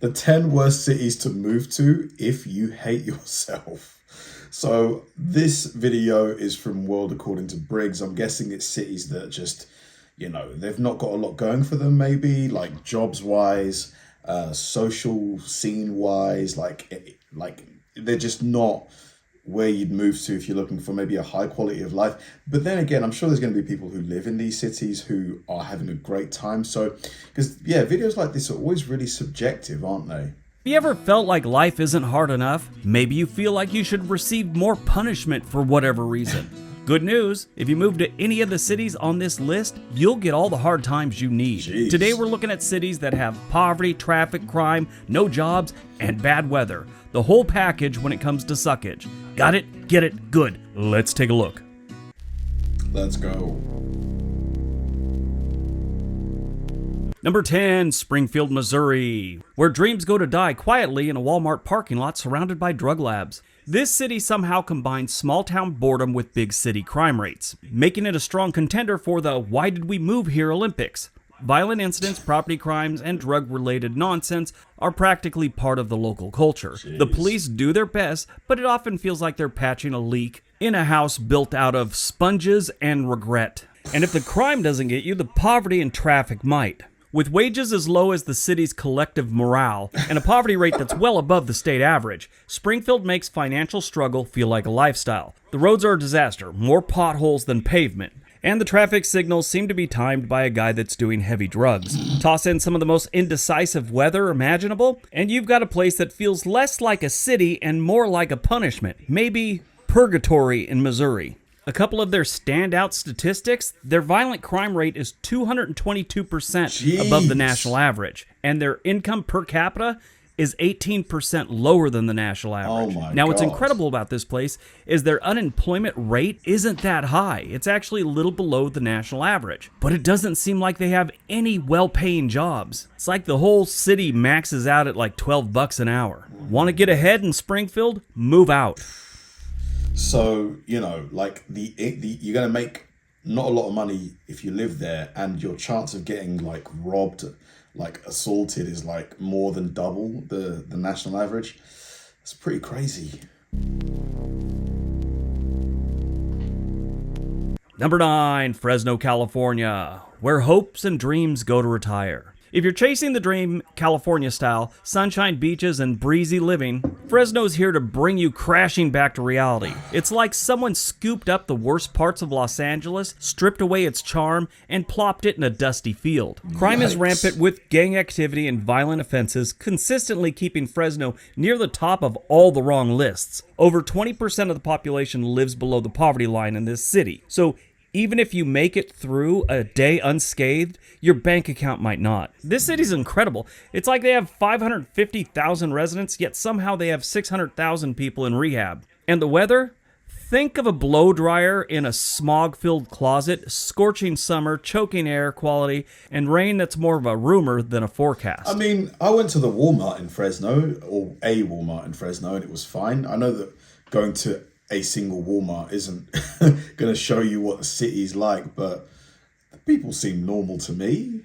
The 10 worst cities to move to if you hate yourself. So this video is from World According to Briggs. I'm guessing it's cities that just, they've not got a lot going for them, maybe, like jobs-wise, social scene-wise, like they're just not where you'd move to if you're looking for maybe a high quality of life. But then again, I'm sure there's going to be people who live in these cities who are having a great time. So, because videos like this are always really subjective, aren't they? Have you ever felt like life isn't hard enough? Maybe you feel like you should receive more punishment for whatever reason. Good news, if you move to any of the cities on this list, you'll get all the hard times you need. Jeez. Today we're looking at cities that have poverty, traffic, crime, no jobs, and bad weather. The whole package when it comes to suckage. Got it? Get it? Good. Let's take a look. Let's go. Number 10, Springfield, Missouri, where dreams go to die quietly in a Walmart parking lot surrounded by drug labs. This city somehow combines small-town boredom with big city crime rates, making it a strong contender for the "why did we move here" Olympics. Violent incidents, property crimes, and drug-related nonsense are practically part of the local culture. Jeez. The police do their best, but it often feels like they're patching a leak in a house built out of sponges and regret. And if the crime doesn't get you, the poverty and traffic might. With wages as low as the city's collective morale and a poverty rate that's well above the state average, Springfield makes financial struggle feel like a lifestyle. The roads are a disaster, more potholes than pavement, and the traffic signals seem to be timed by a guy that's doing heavy drugs. Toss in some of the most indecisive weather imaginable, and you've got a place that feels less like a city and more like a punishment, maybe purgatory in Missouri. A couple of their standout statistics: their violent crime rate is 222% above the national average, and their income per capita is 18% lower than the national average. Now, what's incredible about this place is their unemployment rate isn't that high. It's actually a little below the national average, but it doesn't seem like they have any well-paying jobs. It's like the whole city maxes out at like $12 an hour. Want to get ahead in Springfield? Move out. So, you're going to make not a lot of money if you live there, and your chance of getting like robbed, like assaulted, is like more than double the national average. It's pretty crazy. Number 9, Fresno, California, where hopes and dreams go to retire. If you're chasing the dream, California style, sunshine beaches and breezy living, Fresno's here to bring you crashing back to reality. It's like someone scooped up the worst parts of Los Angeles, stripped away its charm, and plopped it in a dusty field. Crime is rampant, with gang activity and violent offenses consistently keeping Fresno near the top of all the wrong lists. Over 20% of the population lives below the poverty line in this city. So even if you make it through a day unscathed, your bank account might not. This city's incredible. It's like they have 550,000 residents, yet somehow they have 600,000 people in rehab. And the weather? Think of a blow dryer in a smog-filled closet, scorching summer, choking air quality, and rain that's more of a rumor than a forecast. I mean, I went to the Walmart in Fresno, or a Walmart in Fresno, and it was fine. I know that going to a single Walmart isn't going to show you what the city's like, but the people seem normal to me.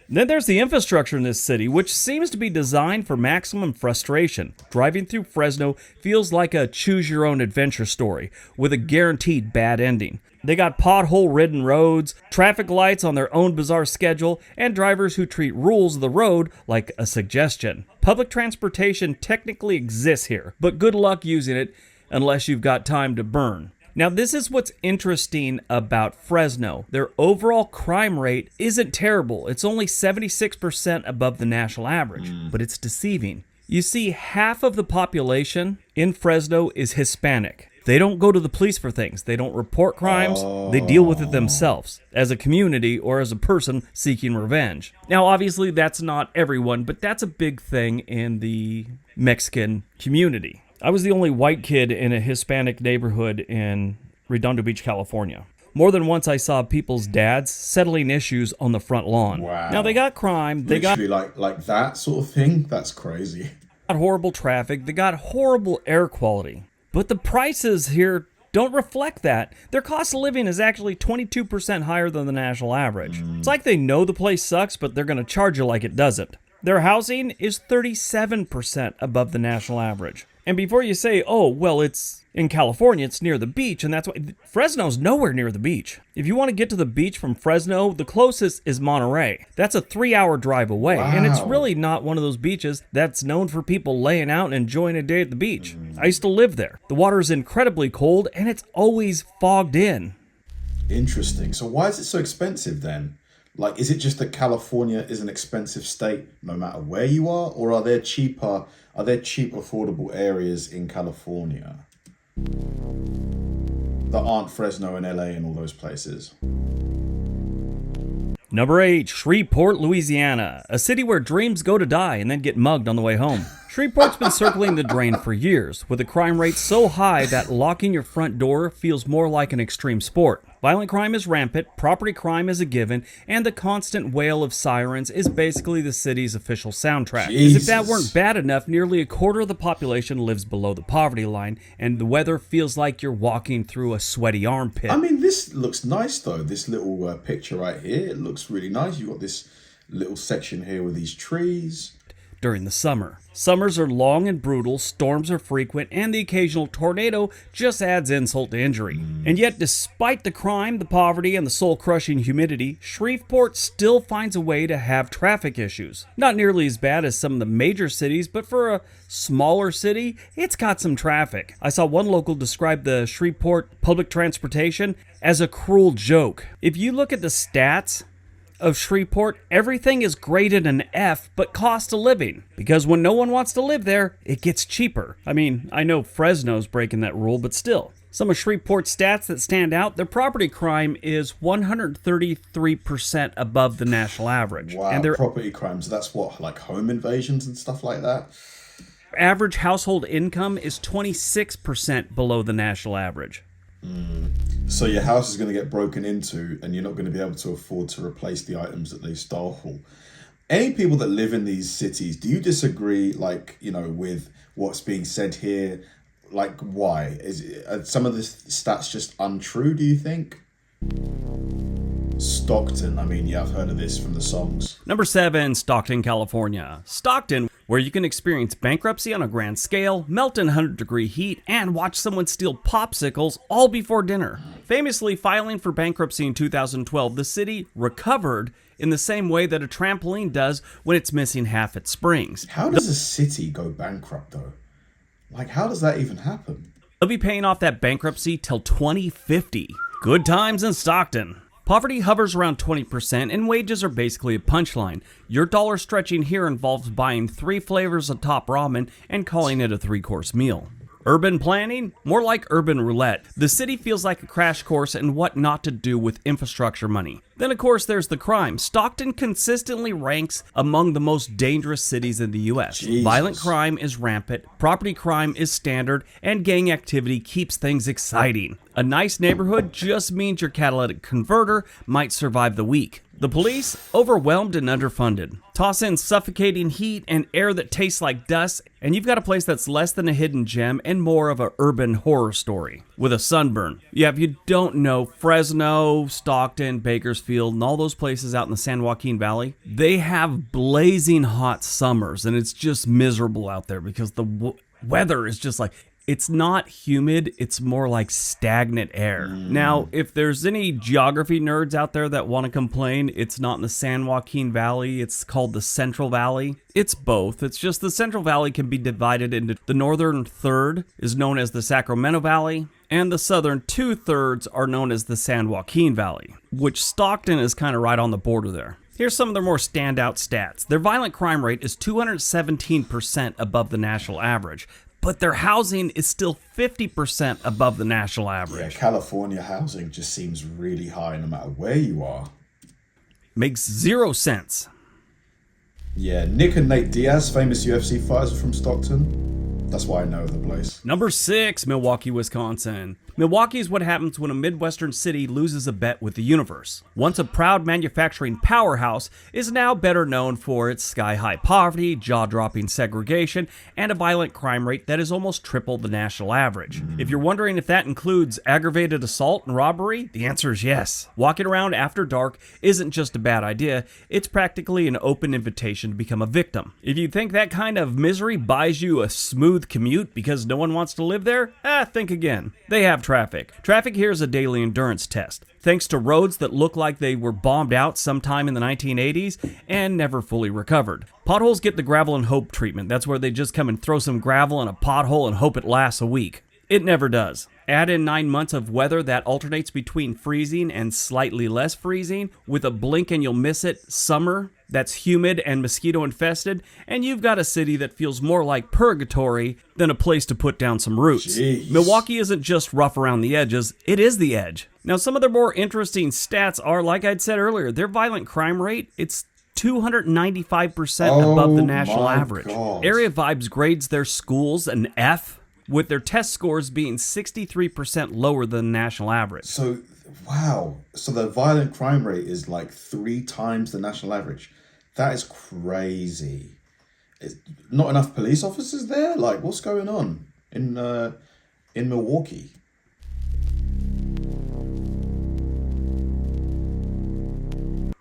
Then there's the infrastructure in this city, which seems to be designed for maximum frustration. Driving through Fresno feels like a choose-your-own-adventure story with a guaranteed bad ending. They got pothole-ridden roads, traffic lights on their own bizarre schedule, and drivers who treat rules of the road like a suggestion. Public transportation technically exists here, but good luck using it unless you've got time to burn. Now, this is what's interesting about Fresno. Their overall crime rate isn't terrible. It's only 76% above the national average, but it's deceiving. You see, half of the population in Fresno is Hispanic. They don't go to the police for things. They don't report crimes. They deal with it themselves, as a community or as a person seeking revenge. Now, obviously, that's not everyone, but that's a big thing in the Mexican community. I was the only white kid in a Hispanic neighborhood in Redondo Beach, California. More than once I saw people's dads settling issues on the front lawn. Wow. Now, they got crime, they Literally like that sort of thing. That's crazy. got horrible traffic, they got horrible air quality. But the prices here don't reflect that. Their cost of living is actually 22% higher than the national average. It's like they know the place sucks, but they're going to charge you like it doesn't. Their housing is 37% above the national average. And before you say, oh, well, it's in California, it's near the beach, and that's why Fresno's nowhere near the beach. If you want to get to the beach from Fresno, the closest is Monterey. That's a 3-hour drive away. Wow. And it's really not one of those beaches that's known for people laying out and enjoying a day at the beach. I used to live there. The water is incredibly cold, and it's always fogged in. Interesting. So why is it so expensive then? Like, is it just that California is an expensive state no matter where you are? Or are there cheap, affordable areas in California that aren't Fresno and LA and all those places? Number 8, Shreveport, Louisiana, a city where dreams go to die and then get mugged on the way home. Shreveport's been circling the drain for years, with a crime rate so high that locking your front door feels more like an extreme sport. Violent crime is rampant, property crime is a given, and the constant wail of sirens is basically the city's official soundtrack. As if that weren't bad enough, nearly a quarter of the population lives below the poverty line, and the weather feels like you're walking through a sweaty armpit. I mean, this looks nice though. This little picture right here, it looks really nice. You've got this little section here with these trees. During the summer. Summers are long and brutal, storms are frequent, and the occasional tornado just adds insult to injury. And yet, despite the crime, the poverty, and the soul-crushing humidity, Shreveport still finds a way to have traffic issues. Not nearly as bad as some of the major cities, but for a smaller city, it's got some traffic. I saw one local describe the Shreveport public transportation as a cruel joke. If you look at the stats of Shreveport, everything is graded an F, but cost a living. Because when no one wants to live there, it gets cheaper. I mean, I know Fresno's breaking that rule, but still. Some of Shreveport's stats that stand out, their property crime is 133% above the national average. Wow, and their property crimes, that's what, like home invasions and stuff like that? average household income is 26% below the national average. So your house is going to get broken into and you're not going to be able to afford to replace the items that they stole. Any people that live in these cities, do you disagree, with what's being said here? Like, why? Are some of the stats just untrue, do you think? Stockton. I mean, yeah, I've heard of this from the songs. Number 7, Stockton, California. Stockton, where you can experience bankruptcy on a grand scale, melt in 100-degree heat, and watch someone steal popsicles all before dinner. Famously filing for bankruptcy in 2012, the city recovered in the same way that a trampoline does when it's missing half its springs. How does a city go bankrupt, though? Like, how does that even happen? They'll be paying off that bankruptcy till 2050. Good times in Stockton. Poverty hovers around 20%, and wages are basically a punchline. Your dollar stretching here involves buying 3 flavors of top ramen and calling it a 3-course meal. Urban planning? More like urban roulette. The city feels like a crash course in what not to do with infrastructure money. Then, of course, there's the crime. Stockton consistently ranks among the most dangerous cities in the U.S. Jesus. Violent crime is rampant, property crime is standard, and gang activity keeps things exciting. A nice neighborhood just means your catalytic converter might survive the week. The police, overwhelmed and underfunded. Toss in suffocating heat and air that tastes like dust, and you've got a place that's less than a hidden gem and more of an urban horror story. With a sunburn. Yeah, if you don't know, Fresno, Stockton, Bakersfield, and all those places out in the San Joaquin Valley, they have blazing hot summers, and it's just miserable out there because the weather is just like... It's not humid, it's more like stagnant air. Now, if there's any geography nerds out there that want to complain, it's not in the San Joaquin Valley, it's called the Central Valley. It's both. It's just the Central Valley can be divided into the northern third is known as the Sacramento Valley, and the southern 2/3 are known as the San Joaquin Valley, which Stockton is kind of right on the border there. Here's some of their more standout stats. Their violent crime rate is 217% above the national average. But their housing is still 50% above the national average. Yeah, California housing just seems really high no matter where you are. Makes 0 sense. Yeah, Nick and Nate Diaz, famous UFC fighters, are from Stockton. That's why I know the place. Number 6, Milwaukee, Wisconsin. Milwaukee is what happens when a Midwestern city loses a bet with the universe. Once a proud manufacturing powerhouse, is now better known for its sky-high poverty, jaw-dropping segregation, and a violent crime rate that is almost triple the national average. If you're wondering if that includes aggravated assault and robbery, the answer is yes. Walking around after dark isn't just a bad idea, it's practically an open invitation to become a victim. If you think that kind of misery buys you a smooth commute because no one wants to live there, think again. They have traffic. Traffic here is a daily endurance test. Thanks to roads that look like they were bombed out sometime in the 1980s and never fully recovered. Potholes get the gravel and hope treatment. That's where they just come and throw some gravel in a pothole and hope it lasts a week. It never does. Add in 9 months of weather that alternates between freezing and slightly less freezing, with a blink and you'll miss it summer that's humid and mosquito infested, and you've got a city that feels more like purgatory than a place to put down some roots. Jeez. Milwaukee isn't just rough around the edges, it is the edge. Now, some of their more interesting stats are, like I'd said earlier, their violent crime rate, it's 295% above the national average. God. Area Vibes grades their schools an F, with their test scores being 63% lower than the national average. So, wow. So the violent crime rate is like 3 times the national average. That is crazy. Is not enough police officers there? Like, what's going on in Milwaukee?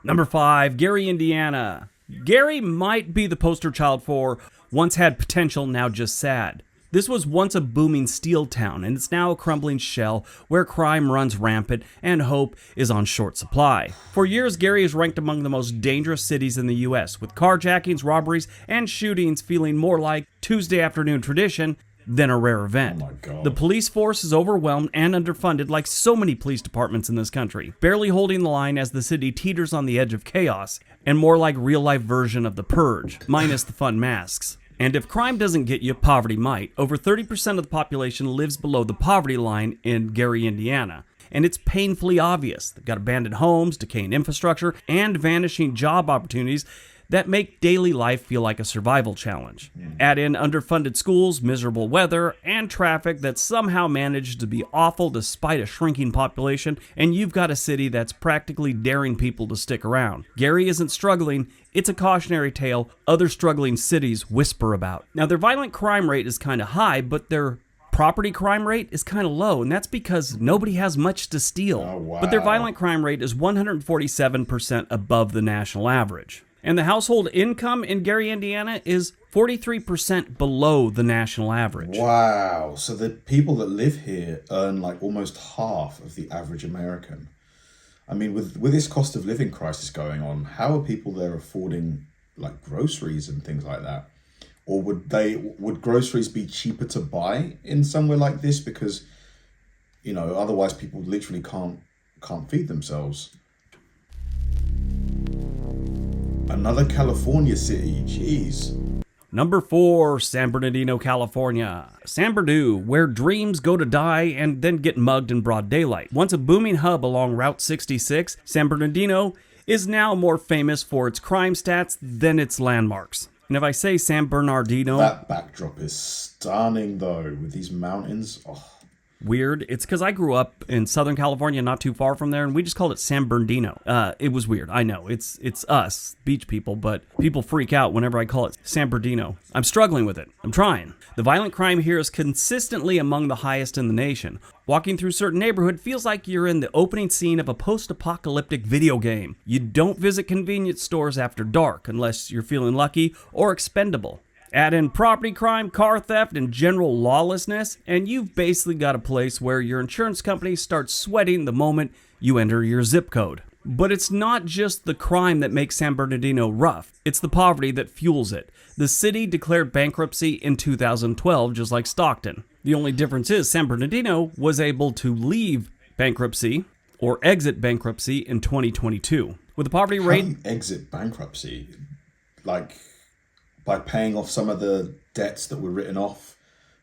Number 5, Gary, Indiana. Gary might be the poster child for once had potential, now just sad. This was once a booming steel town, and it's now a crumbling shell where crime runs rampant and hope is on short supply. For years, Gary is ranked among the most dangerous cities in the U.S., with carjackings, robberies, and shootings feeling more like Tuesday afternoon tradition than a rare event. Oh my God. The police force is overwhelmed and underfunded like so many police departments in this country, barely holding the line as the city teeters on the edge of chaos, and more like real-life version of The Purge, minus the fun masks. And if crime doesn't get you, poverty might. Over 30% of the population lives below the poverty line in Gary, Indiana. And it's painfully obvious. They've got abandoned homes, decaying infrastructure, and vanishing job opportunities that make daily life feel like a survival challenge. Add in underfunded schools, miserable weather, and traffic that somehow managed to be awful despite a shrinking population, and you've got a city that's practically daring people to stick around. Gary isn't struggling, it's a cautionary tale other struggling cities whisper about. Now, their violent crime rate is kind of high, but their property crime rate is kind of low, and that's because nobody has much to steal. Oh, wow. But their violent crime rate is 147% above the national average. And the household income in Gary, Indiana is 43% below the national average. Wow. So the people that live here earn like almost half of the average American. I mean, with this cost of living crisis going on, how are people there affording like groceries and things like that? Or would groceries be cheaper to buy in somewhere like this because, you know, otherwise people literally can't feed themselves? Another California city, jeez. Number 4, San Bernardino, California. San Bernardino, where dreams go to die and then get mugged in broad daylight. Once a booming hub along Route 66, San Bernardino is now more famous for its crime stats than its landmarks. And if I say San Bernardino... That backdrop is stunning, though, with these mountains. Oh. Weird. It's because I grew up in Southern California, not too far from there, and we just called it San Bernardino. It was weird. I know. It's us, beach people, but people freak out whenever I call it San Bernardino. I'm struggling with it. I'm trying. The violent crime here is consistently among the highest in the nation. Walking through certain neighborhood feels like you're in the opening scene of a post-apocalyptic video game. You don't visit convenience stores after dark unless you're feeling lucky or expendable. Add in property crime, car theft, and general lawlessness, and you've basically got a place where your insurance company starts sweating the moment you enter your zip code. But it's not just the crime that makes San Bernardino rough, it's the poverty that fuels it. The city declared bankruptcy in 2012, just like Stockton. The only difference is San Bernardino was able to leave bankruptcy or exit bankruptcy in 2022. With the poverty rate... How do you exit bankruptcy? Like... by paying off some of the debts that were written off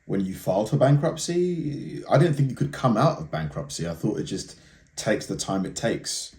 when you filed for bankruptcy? I didn't think you could come out of bankruptcy. I thought it just takes the time it takes.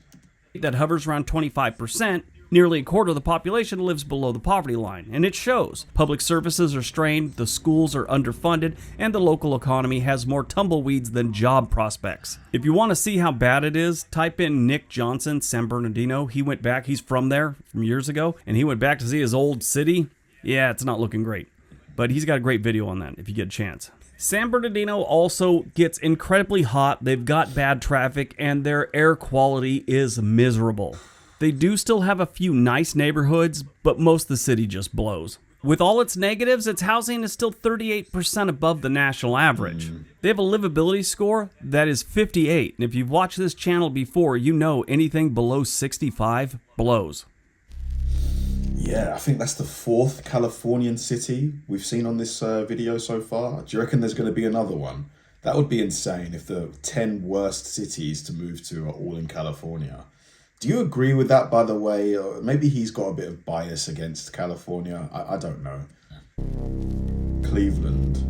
That hovers around 25%, Nearly a quarter of the population lives below the poverty line, and it shows. Public services are strained, the schools are underfunded, and the local economy has more tumbleweeds than job prospects. If you want to see how bad it is, type in Nick Johnson, San Bernardino. He went back, he's from there from years ago, and he went back to see his old city. Yeah, it's not looking great. But he's got a great video on that if you get a chance. San Bernardino also gets incredibly hot, they've got bad traffic, and their air quality is miserable. They do still have a few nice neighborhoods, but most of the city just blows. With all its negatives, its housing is still 38% above the national average. They have a livability score that is 58, and if you've watched this channel before, you know anything below 65 blows. Yeah, I think that's the 4th Californian city we've seen on this video so far. Do you reckon there's going to be another one? That would be insane if the 10 worst cities to move to are all in California. Do you agree with that, by the way? Or maybe he's got a bit of bias against California. I don't know. Cleveland.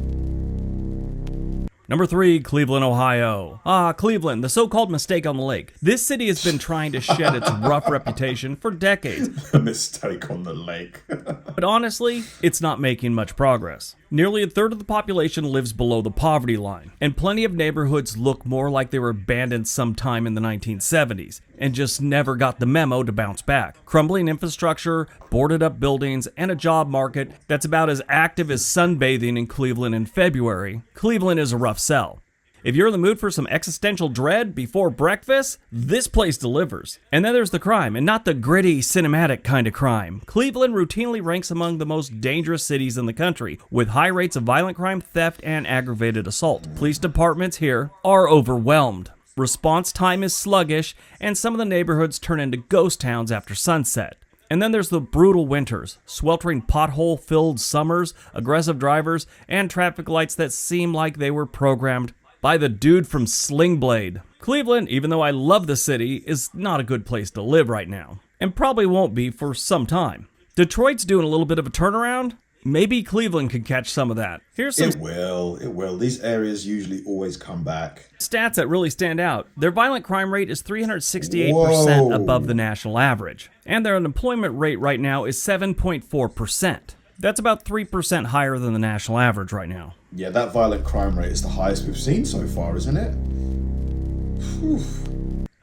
Number 3, Cleveland, Ohio. Cleveland, the so-called mistake on the lake. This city has been trying to shed its rough reputation for decades. A mistake on the lake. But honestly, it's not making much progress. Nearly a third of the population lives below the poverty line, and plenty of neighborhoods look more like they were abandoned sometime in the 1970s, and just never got the memo to bounce back. Crumbling infrastructure, boarded up buildings, and a job market that's about as active as sunbathing in Cleveland in February. Cleveland is a rough sell. If you're in the mood for some existential dread before breakfast, this place delivers. And then there's the crime, and not the gritty, cinematic kind of crime. Cleveland routinely ranks among the most dangerous cities in the country, with high rates of violent crime, theft, and aggravated assault. Police departments here are overwhelmed. Response time is sluggish, and some of the neighborhoods turn into ghost towns after sunset. And then there's the brutal winters, sweltering pothole-filled summers, aggressive drivers, and traffic lights that seem like they were programmed by the dude from Sling Blade. Cleveland, even though I love the city, is not a good place to live right now, and probably won't be for some time. Detroit's doing a little bit of a turnaround. Maybe Cleveland could catch some of that. Here's some It will. These areas usually always come back. stats that really stand out. Their violent crime rate is 368% Whoa. above the national average, and their unemployment rate right now is 7.4%. That's about 3% higher than the national average right now. Yeah, that violent crime rate is the highest we've seen so far, isn't it? Whew.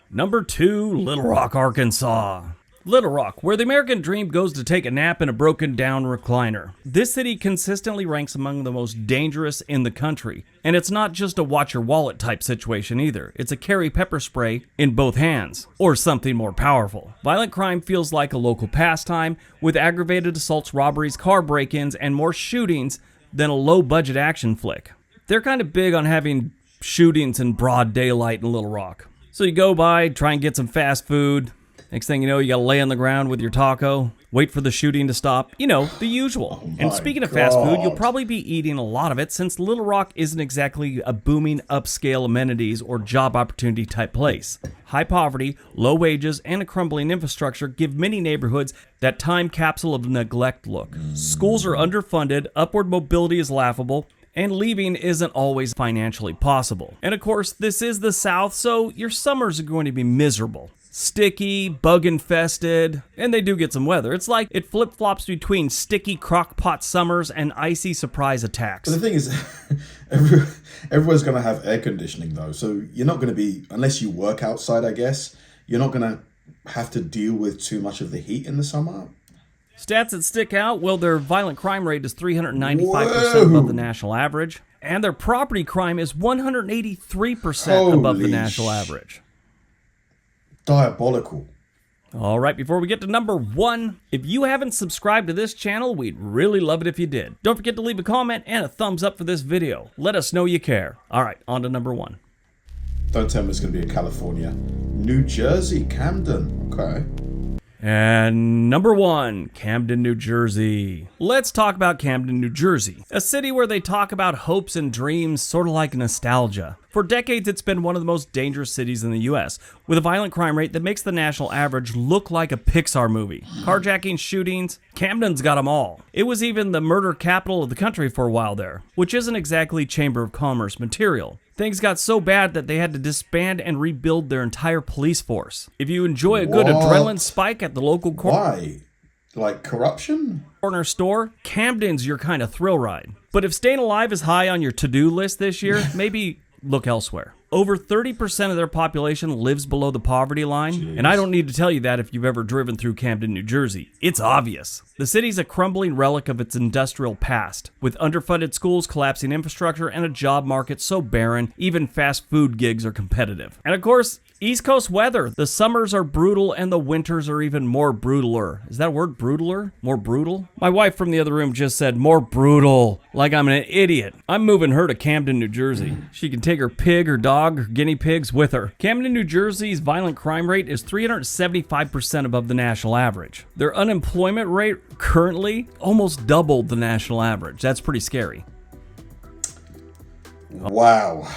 Number 2, Little Rock, Arkansas. Little Rock, where the American dream goes to take a nap in a broken down recliner. This city consistently ranks among the most dangerous in the country. And it's not just a watch your wallet type situation either. It's a carry pepper spray in both hands, or something more powerful. Violent crime feels like a local pastime, with aggravated assaults, robberies, car break-ins, and more shootings than a low-budget action flick. They're kind of big on having shootings in broad daylight in Little Rock. So you go by, try and get some fast food. Next thing you know, you gotta lay on the ground with your taco, wait for the shooting to stop. You know, the usual. And speaking of fast food, you'll probably be eating a lot of it since Little Rock isn't exactly a booming upscale amenities or job opportunity type place. High poverty, low wages, and a crumbling infrastructure give many neighborhoods that time capsule of neglect look. Schools are underfunded, upward mobility is laughable, and leaving isn't always financially possible. And of course, this is the South, so your summers are going to be miserable. Sticky, bug-infested, and they do get some weather. It's like it flip-flops between sticky crock-pot summers and icy surprise attacks. But the thing is, everyone's going to have air conditioning though, so you're not going to be, unless you work outside, I guess, you're not going to have to deal with too much of the heat in the summer. Stats that stick out, well, their violent crime rate is 395% above the national average, and their property crime is 183% above the national average. Diabolical. All right, before we get to number 1, if you haven't subscribed to this channel, we'd really love it if you did. Don't forget to leave a comment and a thumbs up for this video. Let us know you care. All right, on to number 1. Don't tell me it's going to be in California. New Jersey, Camden. Okay. And number 1, Camden, New Jersey. Let's talk about Camden, New Jersey, a city where they talk about hopes and dreams, sort of like nostalgia. For decades, it's been one of the most dangerous cities in the U.S., with a violent crime rate that makes the national average look like a Pixar movie. Carjacking, shootings, Camden's got them all. It was even the murder capital of the country for a while there, which isn't exactly Chamber of Commerce material. Things got so bad that they had to disband and rebuild their entire police force. If you enjoy a good What? adrenaline spike at the local Why? Like corruption? corner store, Camden's your kind of thrill ride. But if staying alive is high on your to-do list this year, maybe look elsewhere. Over 30% of their population lives below the poverty line, and I don't need to tell you that if you've ever driven through Camden, New Jersey. It's obvious. The city's a crumbling relic of its industrial past, with underfunded schools, collapsing infrastructure, and a job market so barren, even fast food gigs are competitive. And of course, East Coast weather. The summers are brutal and the winters are even more brutaler. Is that a word, brutaler? More brutal? My wife from the other room just said more brutal, like I'm an idiot. I'm moving her to Camden, New Jersey. She can take her pig, her dog, her guinea pigs with her. Camden, New Jersey's violent crime rate is 375% above the national average. Their unemployment rate currently almost doubled the national average. That's pretty scary. Wow.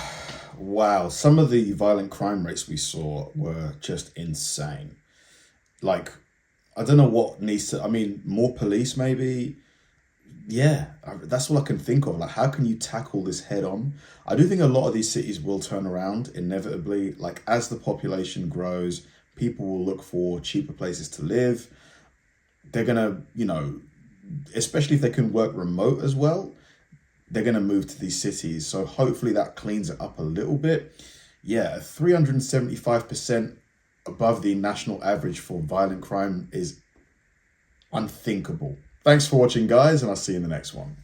Some of the violent crime rates we saw were just insane. Like, I don't know what needs to, I mean, more police maybe. Yeah, that's all I can think of. Like, how can you tackle this head on? I do think a lot of these cities will turn around inevitably. Like, as the population grows, people will look for cheaper places to live. They're going to, especially if they can work remote as well, they're going to move to these cities. So hopefully that cleans it up a little bit. Yeah, 375% above the national average for violent crime is unthinkable. Thanks for watching, guys, and I'll see you in the next one.